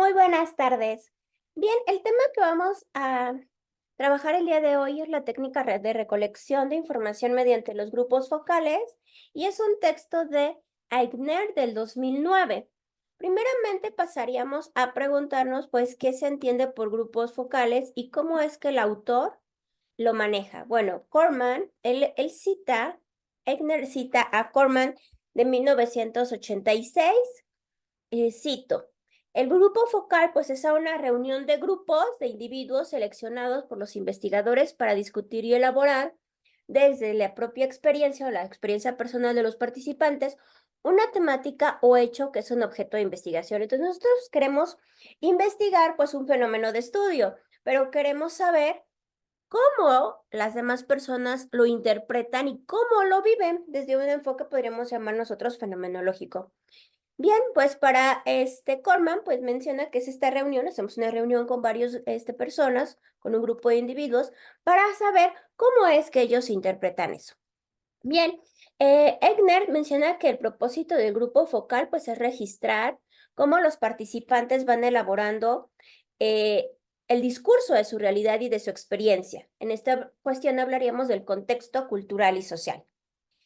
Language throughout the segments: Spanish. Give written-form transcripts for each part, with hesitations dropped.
Muy buenas tardes. Bien, el tema que vamos a trabajar el día de hoy es la técnica de recolección de información mediante los grupos focales y es un texto de Aigner del 2009. Primeramente pasaríamos a preguntarnos, pues, qué se entiende por grupos focales y cómo es que el autor lo maneja. Bueno, Corman, Aigner cita a Corman de 1986. Cito, el grupo focal pues es a una reunión de grupos de individuos seleccionados por los investigadores para discutir y elaborar desde la propia experiencia o la experiencia personal de los participantes una temática o hecho que es un objeto de investigación. Entonces nosotros queremos investigar pues un fenómeno de estudio, pero queremos saber cómo las demás personas lo interpretan y cómo lo viven desde un enfoque podríamos llamar nosotros fenomenológico. Bien, pues para Corman, pues menciona que es esta reunión, hacemos una reunión con varios personas, con un grupo de individuos, para saber cómo es que ellos interpretan eso. Bien, Egner menciona que el propósito del grupo focal, pues es registrar cómo los participantes van elaborando eh, el discurso de su realidad y de su experiencia. En esta cuestión hablaríamos del contexto cultural y social.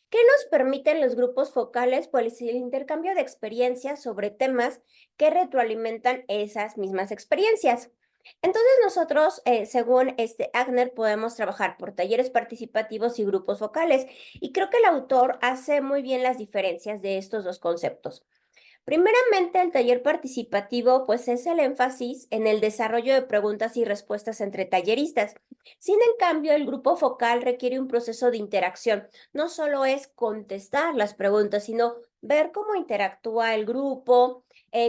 ¿Qué nos permiten los grupos focales? Pues el intercambio de experiencias sobre temas que retroalimentan esas mismas experiencias. Entonces nosotros, según Agner, podemos trabajar por talleres participativos y grupos focales. Y creo que el autor hace muy bien las diferencias de estos dos conceptos. Primeramente, el taller participativo, pues es el énfasis en el desarrollo de preguntas y respuestas entre talleristas. Sin en cambio, el grupo focal requiere un proceso de interacción. No solo es contestar las preguntas, sino ver cómo interactúa el grupo,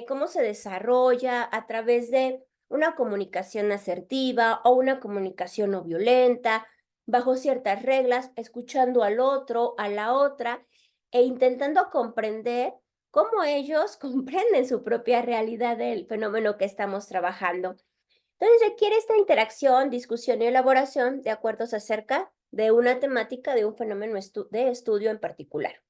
cómo se desarrolla a través de una comunicación asertiva o una comunicación no violenta, bajo ciertas reglas, escuchando al otro, a la otra, e intentando comprender cómo ellos comprenden su propia realidad del fenómeno que estamos trabajando. Entonces requiere esta interacción, discusión y elaboración de acuerdos acerca de una temática de un fenómeno de estudio en particular.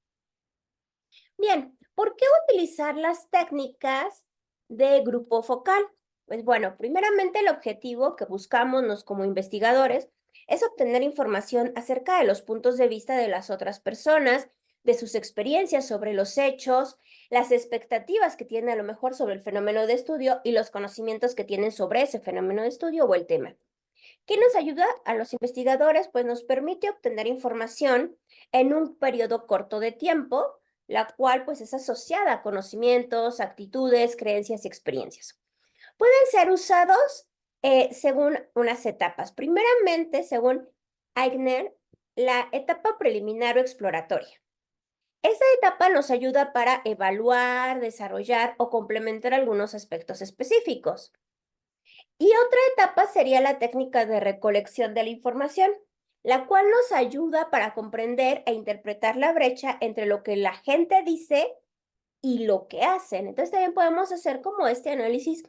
Bien, ¿por qué utilizar las técnicas de grupo focal? Pues bueno, primeramente el objetivo que buscamos como investigadores es obtener información acerca de los puntos de vista de las otras personas, de sus experiencias sobre los hechos, las expectativas que tienen a lo mejor sobre el fenómeno de estudio y los conocimientos que tienen sobre ese fenómeno de estudio o el tema. ¿Qué nos ayuda a los investigadores? Pues nos permite obtener información en un periodo corto de tiempo, la cual pues es asociada a conocimientos, actitudes, creencias y experiencias. Pueden ser usados según unas etapas. Primeramente, según Aigner, la etapa preliminar o exploratoria. Esta etapa nos ayuda para evaluar, desarrollar o complementar algunos aspectos específicos. Y otra etapa sería la técnica de recolección de la información, la cual nos ayuda para comprender e interpretar la brecha entre lo que la gente dice y lo que hacen. Entonces también podemos hacer como este análisis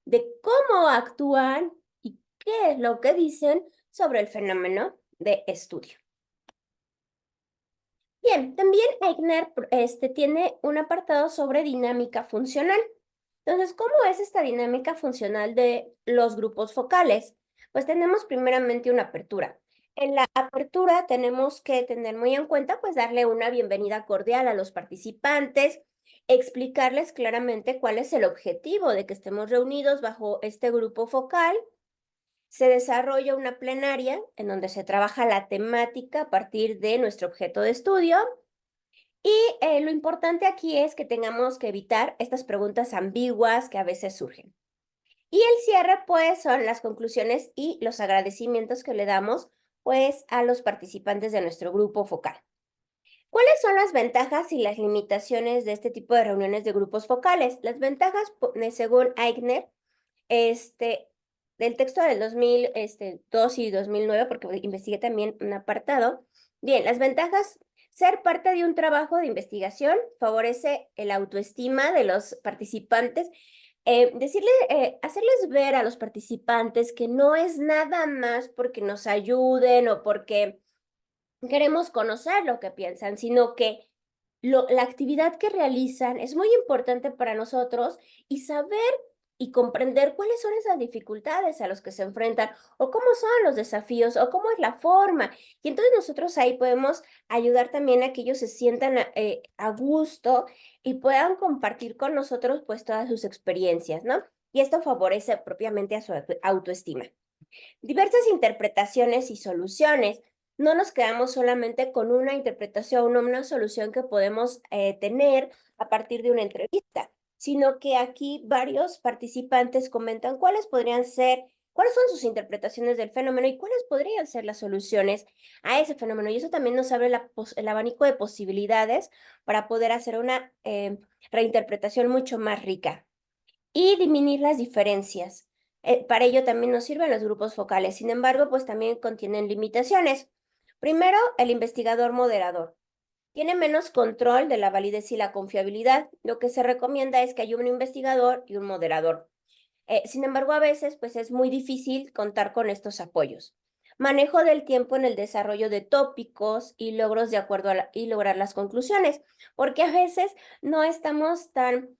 de cómo actúan y qué es lo que dicen sobre el fenómeno de estudio. Bien, también Eigner tiene un apartado sobre dinámica funcional. Entonces, ¿cómo es esta dinámica funcional de los grupos focales? Pues tenemos primeramente una apertura. En la apertura tenemos que tener muy en cuenta, pues darle una bienvenida cordial a los participantes, explicarles claramente cuál es el objetivo de que estemos reunidos bajo este grupo focal. Se desarrolla una plenaria en donde se trabaja la temática a partir de nuestro objeto de estudio. Y lo importante aquí es que tengamos que evitar estas preguntas ambiguas que a veces surgen. Y el cierre, pues, son las conclusiones y los agradecimientos que le damos, pues, a los participantes de nuestro grupo focal. ¿Cuáles son las ventajas y las limitaciones de este tipo de reuniones de grupos focales? Las ventajas, según Aigner, este, del texto del 2002 y 2009, porque investigué también un apartado. Bien, las ventajas: ser parte de un trabajo de investigación favorece el autoestima de los participantes. Hacerles ver a los participantes que no es nada más porque nos ayuden o porque queremos conocer lo que piensan, sino que la actividad que realizan es muy importante para nosotros y saber y comprender cuáles son esas dificultades a los que se enfrentan o cómo son los desafíos o cómo es la forma. Y entonces nosotros ahí podemos ayudar también a que ellos se sientan a gusto y puedan compartir con nosotros pues todas sus experiencias, ¿no? Y esto favorece propiamente a su autoestima. Diversas interpretaciones y soluciones. No nos quedamos solamente con una interpretación o una solución que podemos tener a partir de una entrevista, sino que aquí varios participantes comentan cuáles podrían ser, cuáles son sus interpretaciones del fenómeno y cuáles podrían ser las soluciones a ese fenómeno. Y eso también nos abre el abanico de posibilidades para poder hacer una reinterpretación mucho más rica y disminuir las diferencias. Para ello también nos sirven los grupos focales. Sin embargo, pues también contienen limitaciones. Primero, el investigador moderador. Tiene menos control de la validez y la confiabilidad. Lo que se recomienda es que haya un investigador y un moderador. Sin embargo, a veces pues es muy difícil contar con estos apoyos. Manejo del tiempo en el desarrollo de tópicos y logros de acuerdo y lograr las conclusiones, porque a veces no estamos tan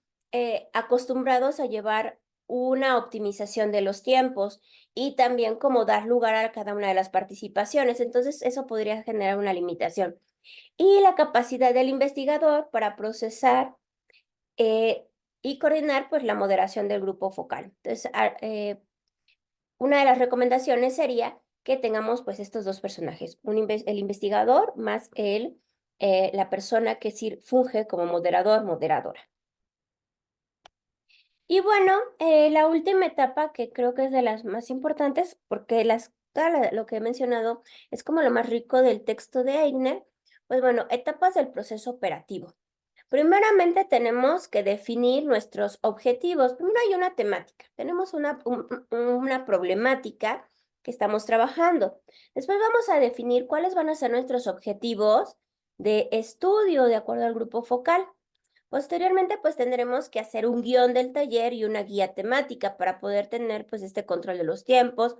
acostumbrados a llevar una optimización de los tiempos y también como dar lugar a cada una de las participaciones. Entonces, eso podría generar una limitación. Y la capacidad del investigador para procesar y coordinar pues la moderación del grupo focal. Entonces, una de las recomendaciones sería que tengamos pues estos dos personajes, el investigador más la persona que funge como moderador, moderadora. Y bueno, la última etapa que creo que es de las más importantes, porque lo que he mencionado es como lo más rico del texto de Eigner, pues bueno, etapas del proceso operativo. Primeramente tenemos que definir nuestros objetivos. Primero hay una temática, tenemos una problemática que estamos trabajando. Después vamos a definir cuáles van a ser nuestros objetivos de estudio de acuerdo al grupo focal. Posteriormente, pues tendremos que hacer un guión del taller y una guía temática para poder tener pues este control de los tiempos,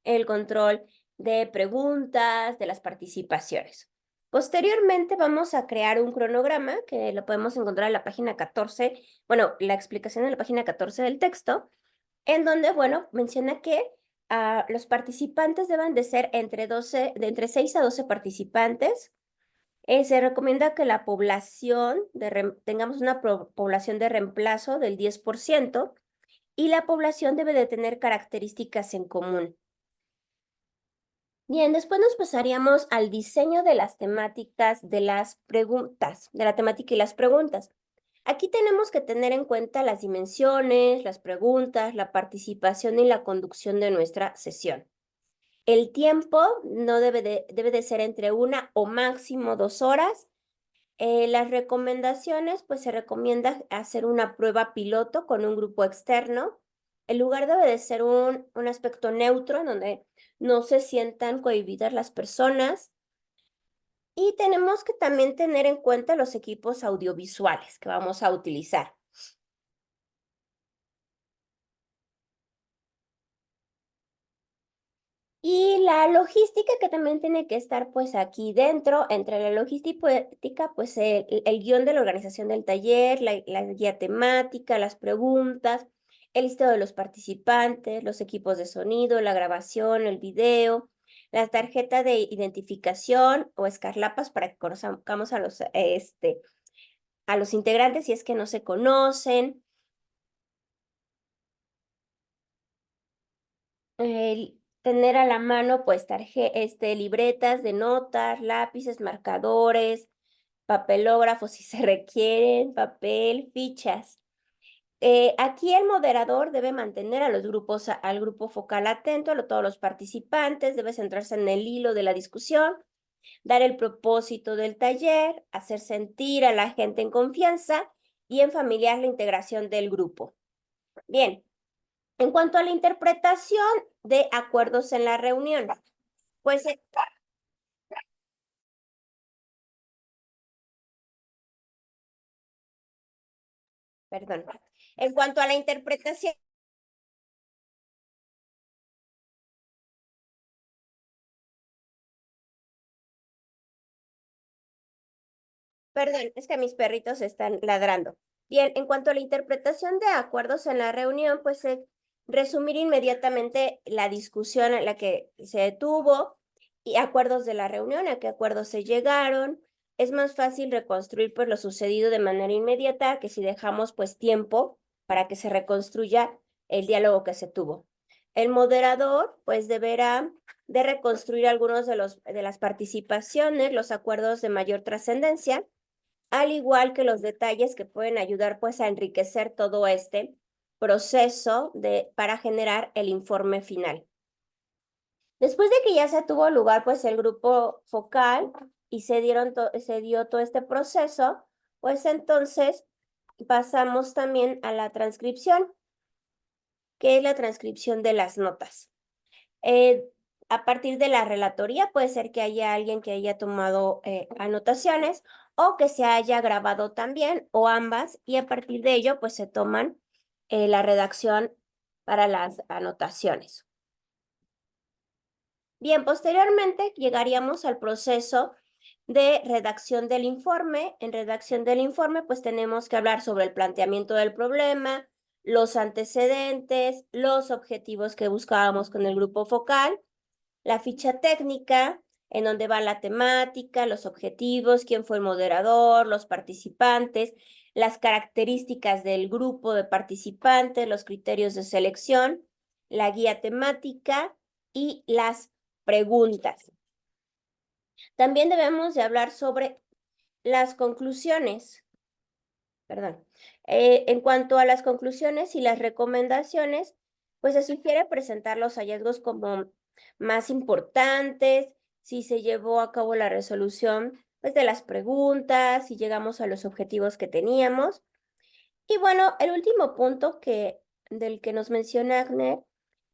el control de preguntas, de las participaciones. Posteriormente vamos a crear un cronograma que lo podemos encontrar en la página 14, bueno, la explicación en la página 14 del texto, en donde, bueno, menciona que los participantes deben de ser entre 6 a 12 participantes. Se recomienda que la población, tengamos una población de reemplazo del 10% y la población debe de tener características en común. Bien, después nos pasaríamos al diseño de las temáticas de las preguntas, de la temática y las preguntas. Aquí tenemos que tener en cuenta las dimensiones, las preguntas, la participación y la conducción de nuestra sesión. El tiempo no debe de ser entre 1 o máximo 2 horas. Las recomendaciones, pues se recomienda hacer una prueba piloto con un grupo externo. El lugar debe de ser un aspecto neutro en donde no se sientan cohibidas las personas. Y tenemos que también tener en cuenta los equipos audiovisuales que vamos a utilizar. Y la logística que también tiene que estar pues aquí dentro, entre la logística, pues el guión de la organización del taller, la guía temática, las preguntas, el listado de los participantes, los equipos de sonido, la grabación, el video, la tarjeta de identificación o escarlapas para que conozcamos a los integrantes si es que no se conocen. Tener a la mano, pues, libretas de notas, lápices, marcadores, papelógrafos si se requieren, papel, fichas. Aquí el moderador debe mantener a los grupos, al grupo focal atento, todos los participantes, debe centrarse en el hilo de la discusión, dar el propósito del taller, hacer sentir a la gente en confianza y en familiar la integración del grupo. Bien. En cuanto a la interpretación de acuerdos en la reunión, pues, perdón, en cuanto a la interpretación, perdón, es que mis perritos están ladrando. Bien, en cuanto a la interpretación de acuerdos en la reunión, pues resumir inmediatamente la discusión en la que se tuvo y acuerdos de la reunión, a qué acuerdos se llegaron. Es más fácil reconstruir pues lo sucedido de manera inmediata que si dejamos pues tiempo para que se reconstruya el diálogo que se tuvo. El moderador pues deberá de reconstruir algunos de las participaciones, los acuerdos de mayor trascendencia, al igual que los detalles que pueden ayudar pues a enriquecer todo este proceso para generar el informe final. Después de que ya se tuvo lugar pues el grupo focal y se dio todo este proceso, pues entonces pasamos también a la transcripción, que es la transcripción de las notas. A partir de la relatoría puede ser que haya alguien que haya tomado anotaciones o que se haya grabado también o ambas, y a partir de ello pues se toman la redacción para las anotaciones. Bien, posteriormente llegaríamos al proceso de redacción del informe. En redacción del informe pues tenemos que hablar sobre el planteamiento del problema, los antecedentes, los objetivos que buscábamos con el grupo focal, la ficha técnica, en donde va la temática, los objetivos, quién fue el moderador, los participantes, las características del grupo de participantes, los criterios de selección, la guía temática y las preguntas. También debemos de hablar sobre las conclusiones. Perdón. En cuanto a las conclusiones y las recomendaciones, pues se sugiere presentar los hallazgos como más importantes, si se llevó a cabo la resolución pues, de las preguntas, si llegamos a los objetivos que teníamos. Y bueno, el último punto del que nos menciona Agner,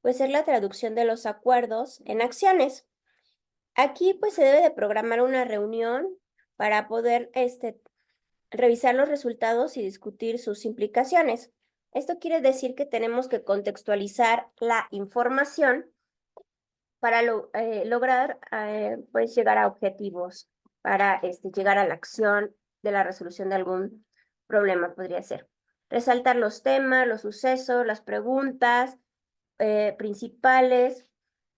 pues es la traducción de los acuerdos en acciones. Aquí pues se debe de programar una reunión para poder revisar los resultados y discutir sus implicaciones. Esto quiere decir que tenemos que contextualizar la información para lograr pues llegar a objetivos, para llegar a la acción de la resolución de algún problema, podría ser. Resaltar los temas, los sucesos, las preguntas principales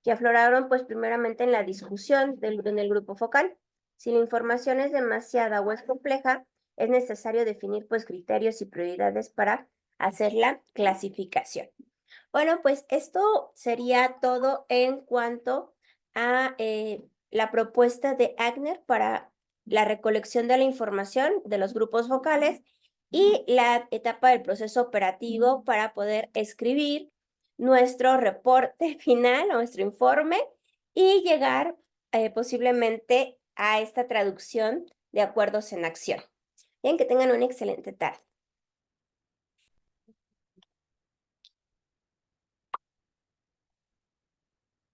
que afloraron pues primeramente en la discusión en el grupo focal. Si la información es demasiada o es compleja, es necesario definir pues criterios y prioridades para hacer la clasificación. Bueno, pues esto sería todo en cuanto a la propuesta de Agner para la recolección de la información de los grupos vocales y la etapa del proceso operativo para poder escribir nuestro reporte final, nuestro informe, y llegar posiblemente a esta traducción de acuerdos en acción. Bien, que tengan una excelente tarde.